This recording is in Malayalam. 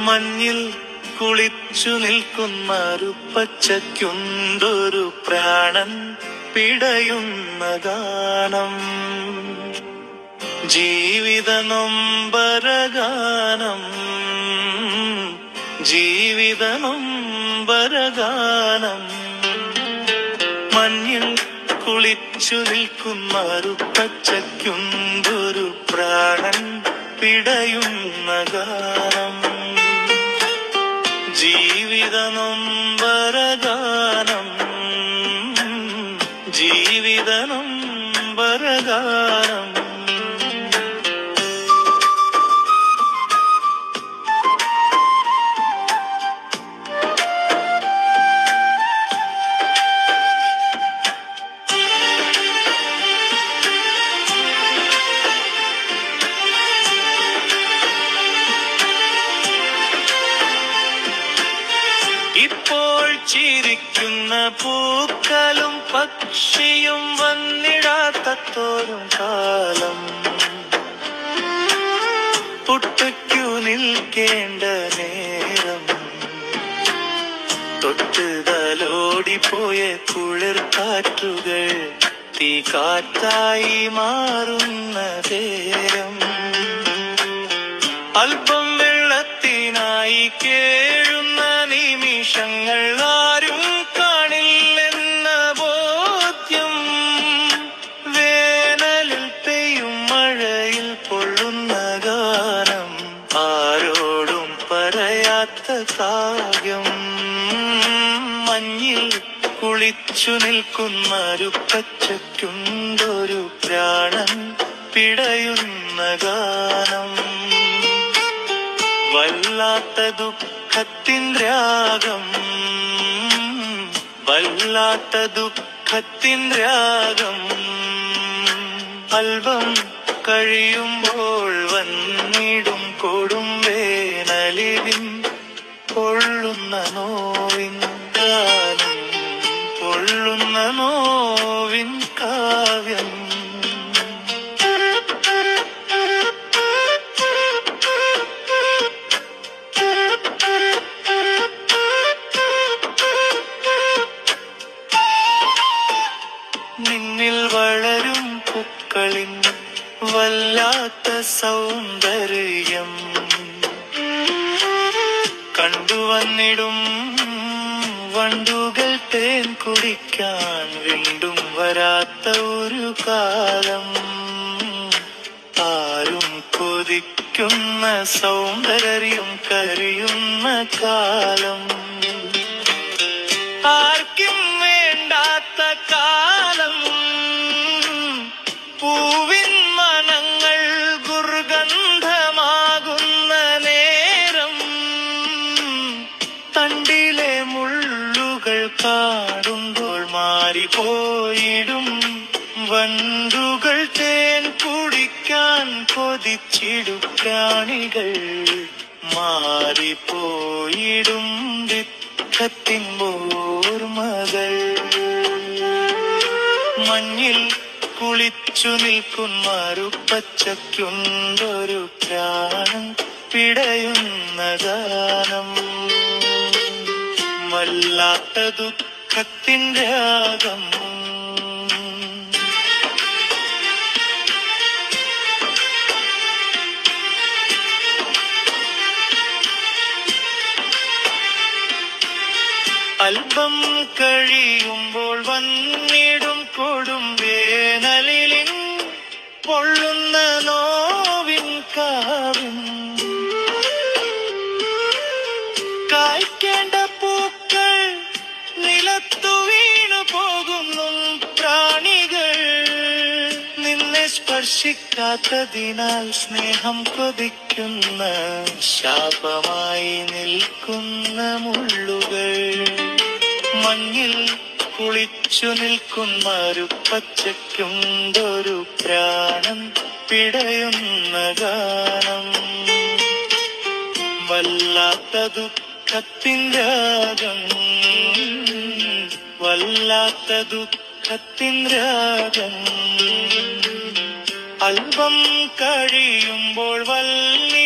മഞ്ഞിൽ കുളിച്ചു നിൽക്കുന്നൊരു പച്ചയ്ക്കുണ്ടൊരു പ്രാണൻ പിടയുന്ന ഗാനം, ജീവിത നൊമ്പരഗാനം, ജീവിത നൊമ്പരഗാനം. മഞ്ഞിൽ കുളിച്ചു നിൽക്കുന്നൊരു പച്ചയ്ക്കുണ്ടൊരു പ്രാണൻ പിടയുന്ന ഗാനം, ജീവിത നൊമ്പരഗാനം, ജീവിത നൊമ്പരഗാനം. ഇപ്പോൾ ചിരിക്കുന്ന പൂക്കളും പക്ഷിയും വന്നിടാത്തോരും കാലം, പുട്ടയ്ക്കു നിൽക്കേണ്ട നേരം, തൊട്ട് തലോടിപ്പോയ കുളിർ കാറ്റുകൾ തീ കാറ്റായി മാറുന്ന നേരം, അല്പം വെള്ളത്തിനായി കേഴുന്ന നിമിഷങ്ങൾ ആരും കാണില്ലെന്ന ബോധ്യം, വേനലിൽ പെയ്യും മഴയിൽ പൊള്ളുന്ന ഗാനം, ആരോടും പറയാത്ത കാവ്യം. മഞ്ഞിൽ കുളിച്ചു നിൽക്കുന്നൊരു പച്ചയ്ക്കുണ്ടൊരു പ്രാണൻ പിടയുന്ന ഗാനം, വല്ലാത്ത ദുഃഖത്തിൻ രാഗം, വല്ലാത്ത ദുഃഖത്തിൻ രാഗം. അല്പം കഴിയുമ്പോൾ വന്നിടും കൊടും വേനലിൻ പൊള്ളുന്ന നോവിൻ ഗാനം, പൊള്ളുന്ന നോവിൻ കാവ്യം. നിന്നിൽ വളരും പൂക്കളിൻ വല്ലാത്ത സൗന്ദര്യം കണ്ടുവന്നിടും വണ്ടുകൾ തേൻ കുടിക്കാൻ വീണ്ടും വരാത്ത ഒരു കാലം, ആരും കൊതിക്കുന്ന സൗന്ദര്യം കരിയുന്ന കാലം, ആർക്കും വേണ്ടാത്ത കാലം, പൂവിൻ മനങ്ങൾ ദുർഗന്ധമാകുന്ന നേരം, തണ്ടിലെ മുള്ളുകൾ കാണുമ്പോൾ മാറിപ്പോയിടും വണ്ടുകൾ തേൻ കുടിക്കാൻ കൊതിച്ചിടും പ്രാണികൾ, മാറിപ്പോയിടും ദുഃഖത്തിൻ ഓർമ്മകൾ. മഞ്ഞിൽ കുളിച്ചു നിൽക്കുന്നൊരു പച്ചയ്ക്കുണ്ടൊരു പ്രാണൻ പിടയുന്ന ഗാനം, വല്ലാത്ത ദുഃഖത്തിൻ രാഗം. അല്പം കഴിയുമ്പോൾ വന്നിടും കൊടും വേനലിൻ പൊള്ളുന്ന നോവിൻ കാവ്യം, കായ്ക്കേണ്ട പൂക്കൾ നിലത്തു വീണു പോകുന്നു പ്രാണികൾ, നിന്നെ സ്പർശിക്കാത്തതിനാൽ സ്നേഹം കൊതിക്കുന്ന ശാപമായി നിൽക്കുന്ന മുള്ളുകൾ. മഞ്ഞിൽ കുളിച്ചു നിൽക്കുന്നൊരു പച്ചയ്ക്കുണ്ടൊരു പ്രാണൻ പിടയുന്ന ഗാനം, വല്ലാത്ത ദുഃഖത്തിൻ രാഗം, വല്ലാത്ത ദുഃഖത്തിൻ രാഗം. അല്പം കഴിയുമ്പോൾ വല്ല